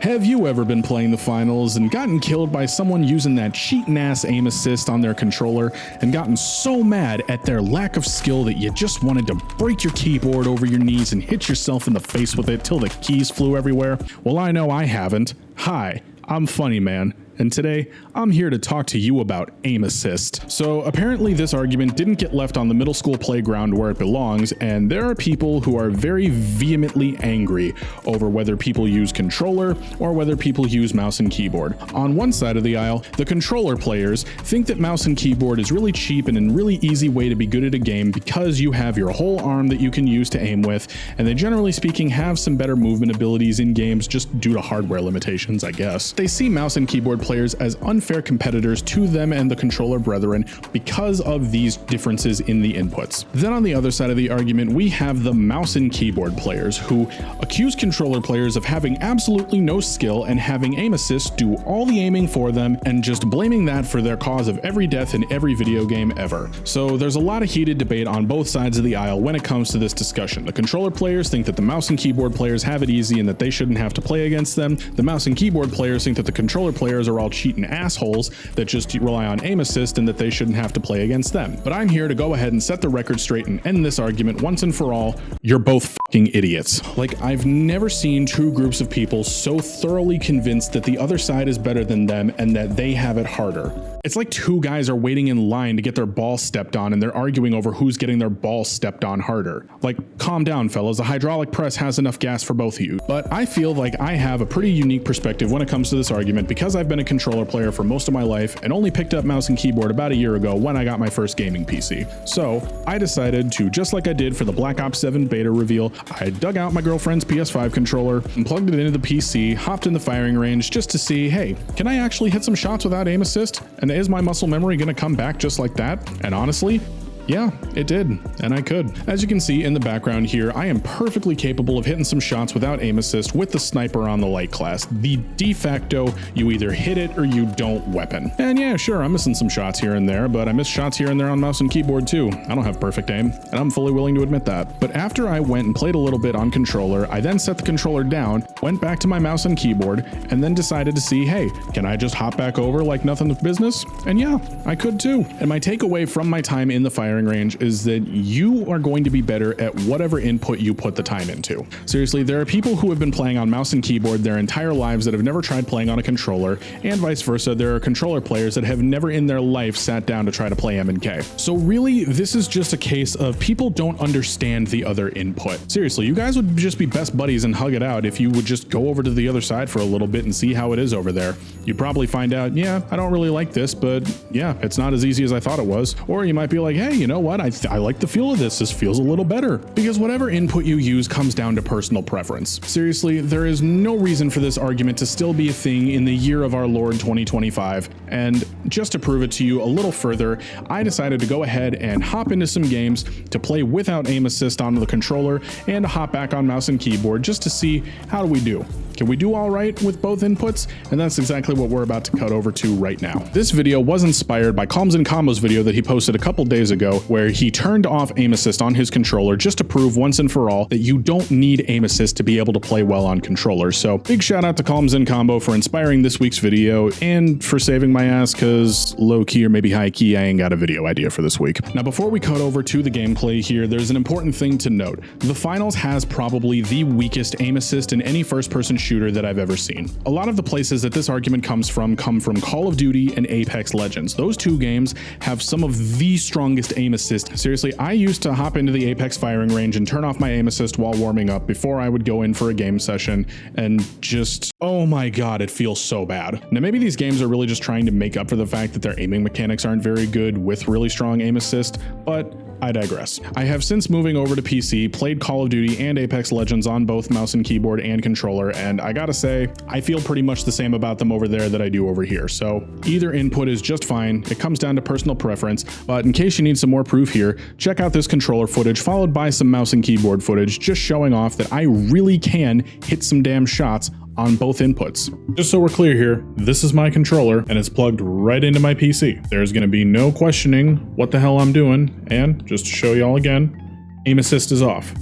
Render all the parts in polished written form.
Have you ever been playing the finals and gotten killed by someone using that cheating ass aim assist on their controller and gotten so mad at their lack of skill that you just wanted to break your keyboard over your knees and hit yourself in the face with it till the keys flew everywhere? Well, I know I haven't. Hi, I'm Funny Man, and today I'm here to talk to you about aim assist. So apparently this argument didn't get left on the middle school playground where it belongs, and there are people who are very vehemently angry over whether people use controller or whether people use mouse and keyboard. On one side of the aisle, the controller players think that mouse and keyboard is really cheap and a really easy way to be good at a game because you have your whole arm that you can use to aim with, and they generally speaking have some better movement abilities in games just due to hardware limitations, I guess. They see mouse and keyboard players as unfair competitors to them and the controller brethren because of these differences in the inputs. Then on the other side of the argument, we have the mouse and keyboard players who accuse controller players of having absolutely no skill and having aim assist do all the aiming for them and just blaming that for their cause of every death in every video game ever. So there's a lot of heated debate on both sides of the aisle when it comes to this discussion. The controller players think that the mouse and keyboard players have it easy and that they shouldn't have to play against them. The mouse and keyboard players think that the controller players are all cheating assholes that just rely on aim assist and that they shouldn't have to play against them. But I'm here to go ahead and set the record straight and end this argument once and for all. You're both fucking idiots. Like, I've never seen two groups of people so thoroughly convinced that the other side is better than them and that they have it harder. It's like two guys are waiting in line to get their ball stepped on and they're arguing over who's getting their ball stepped on harder. Like, calm down, fellas. The hydraulic press has enough gas for both of you. But I feel like I have a pretty unique perspective when it comes to this argument because I've been a controller player for most of my life and only picked up mouse and keyboard about a year ago when I got my first gaming PC. So I decided to, just like I did for the Black Ops 7 beta reveal, I dug out my girlfriend's PS5 controller and plugged it into the PC, hopped in the firing range just to see, hey, can I actually hit some shots without aim assist? And is my muscle memory gonna come back just like that? And honestly, yeah, it did, and I could. As you can see in the background here, I am perfectly capable of hitting some shots without aim assist with the sniper on the light class, the de facto you either hit it or you don't weapon. And yeah, sure, I'm missing some shots here and there, but I miss shots here and there on mouse and keyboard too. I don't have perfect aim, and I'm fully willing to admit that. But after I went and played a little bit on controller, I then set the controller down, went back to my mouse and keyboard, and then decided to see, hey, can I just hop back over like nothing's business? And yeah, I could too. And my takeaway from my time in the firing range is that you are going to be better at whatever input you put the time into. Seriously, there are people who have been playing on mouse and keyboard their entire lives that have never tried playing on a controller, and vice versa, there are controller players that have never in their life sat down to try to play M&K. So really, this is just a case of people don't understand the other input. Seriously, you guys would just be best buddies and hug it out if you would just go over to the other side for a little bit and see how it is over there. You'd probably find out, yeah, I don't really like this, but yeah, it's not as easy as I thought it was. Or you might be like, hey, you know what? I like the feel of this. This feels a little better. Because whatever input you use comes down to personal preference. Seriously, there is no reason for this argument to still be a thing in the year of our Lord 2025. And just to prove it to you a little further, I decided to go ahead and hop into some games to play without aim assist on the controller and to hop back on mouse and keyboard just to see how do we do. Can we do all right with both inputs? And that's exactly what we're about to cut over to right now. This video was inspired by Calms and Combos video that he posted a couple days ago where he turned off aim assist on his controller just to prove once and for all that you don't need aim assist to be able to play well on controllers. So big shout out to Calms and Combo for inspiring this week's video and for saving my ass because low key or maybe high key I ain't got a video idea for this week. Now before we cut over to the gameplay here, there's an important thing to note. The Finals has probably the weakest aim assist in any first person shooter that I've ever seen. A lot of the places that this argument comes from come from Call of Duty and Apex Legends. Those two games have some of the strongest aim assist. Seriously, I used to hop into the Apex firing range and turn off my aim assist while warming up before I would go in for a game session and just, oh my god, it feels so bad. Now maybe these games are really just trying to make up for the fact that their aiming mechanics aren't very good with really strong aim assist, but I digress. I have since moving over to PC, played Call of Duty and Apex Legends on both mouse and keyboard and controller, and I gotta say, I feel pretty much the same about them over there that I do over here. So either input is just fine. It comes down to personal preference, but in case you need some more proof here, check out this controller footage followed by some mouse and keyboard footage, just showing off that I really can hit some damn shots on both inputs. Just so we're clear here, this is my controller and it's plugged right into my PC. There's gonna be no questioning what the hell I'm doing, and just to show y'all again, aim assist is off.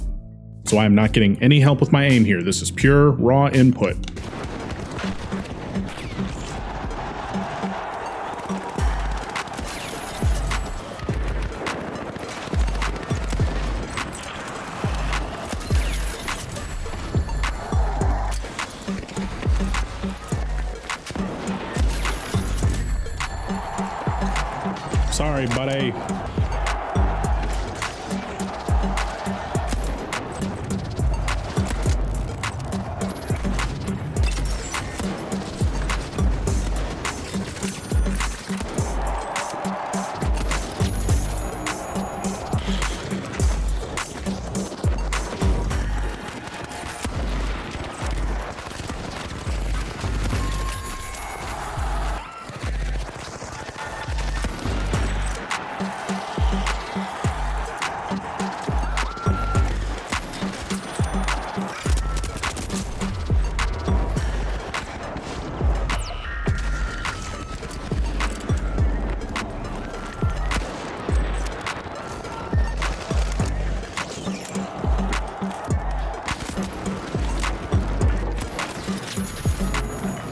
So I'm not getting any help with my aim here. This is pure raw input. Sorry, buddy.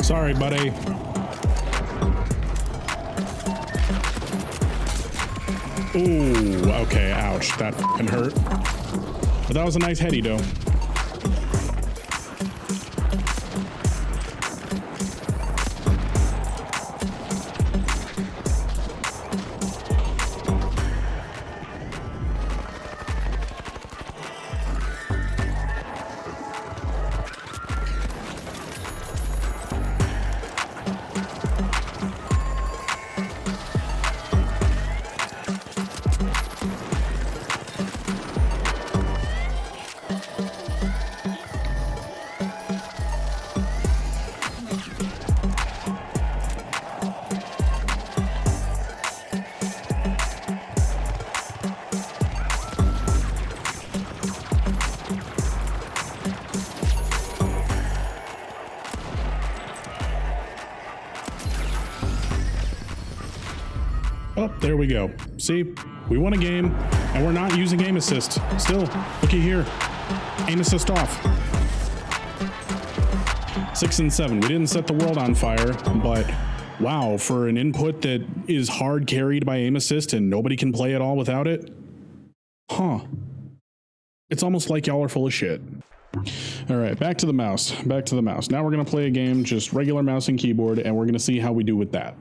Sorry, buddy. Ooh, okay, ouch. That fucking hurt. But that was a nice heady, though. Oh, there we go. See, we won a game and we're not using aim assist. Still, looky here. Aim assist off. 6 and 7. We didn't set the world on fire, but wow, for an input that is hard carried by aim assist and nobody can play at all without it? Huh. It's almost like y'all are full of shit. All right, back to the mouse. Back to the mouse. Now we're going to play a game, just regular mouse and keyboard, and we're going to see how we do with that.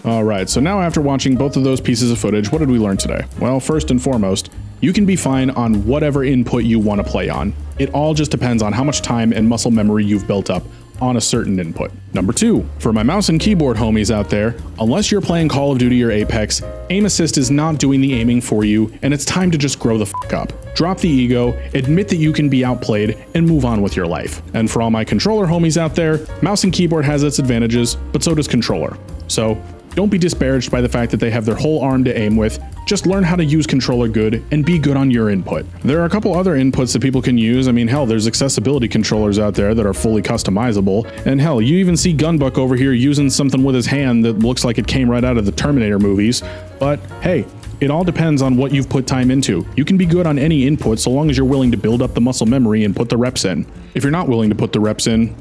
Alright, so now after watching both of those pieces of footage, what did we learn today? Well, first and foremost, you can be fine on whatever input you want to play on. It all just depends on how much time and muscle memory you've built up on a certain input. Number 2, for my mouse and keyboard homies out there, unless you're playing Call of Duty or Apex, aim assist is not doing the aiming for you, and it's time to just grow the fuck up. Drop the ego, admit that you can be outplayed, and move on with your life. And for all my controller homies out there, mouse and keyboard has its advantages, but so does controller. So don't be disparaged by the fact that they have their whole arm to aim with. Just learn how to use controller good and be good on your input. There are a couple other inputs that people can use. I mean, hell, there's accessibility controllers out there that are fully customizable. And hell, you even see Gunbuck over here using something with his hand that looks like it came right out of the Terminator movies. But hey, it all depends on what you've put time into. You can be good on any input so long as you're willing to build up the muscle memory and put the reps in. If you're not willing to put the reps in,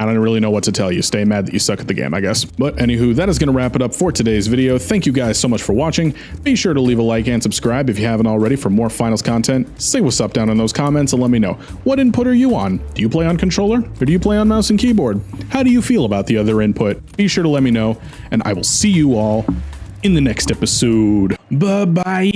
I don't really know what to tell you. Stay mad that you suck at the game, I guess. But anywho, that is going to wrap it up for today's video. Thank you guys so much for watching. Be sure to leave a like and subscribe if you haven't already for more finals content. Say what's up down in those comments and let me know. What input are you on? Do you play on controller or do you play on mouse and keyboard? How do you feel about the other input? Be sure to let me know, and I will see you all in the next episode. Bye-bye.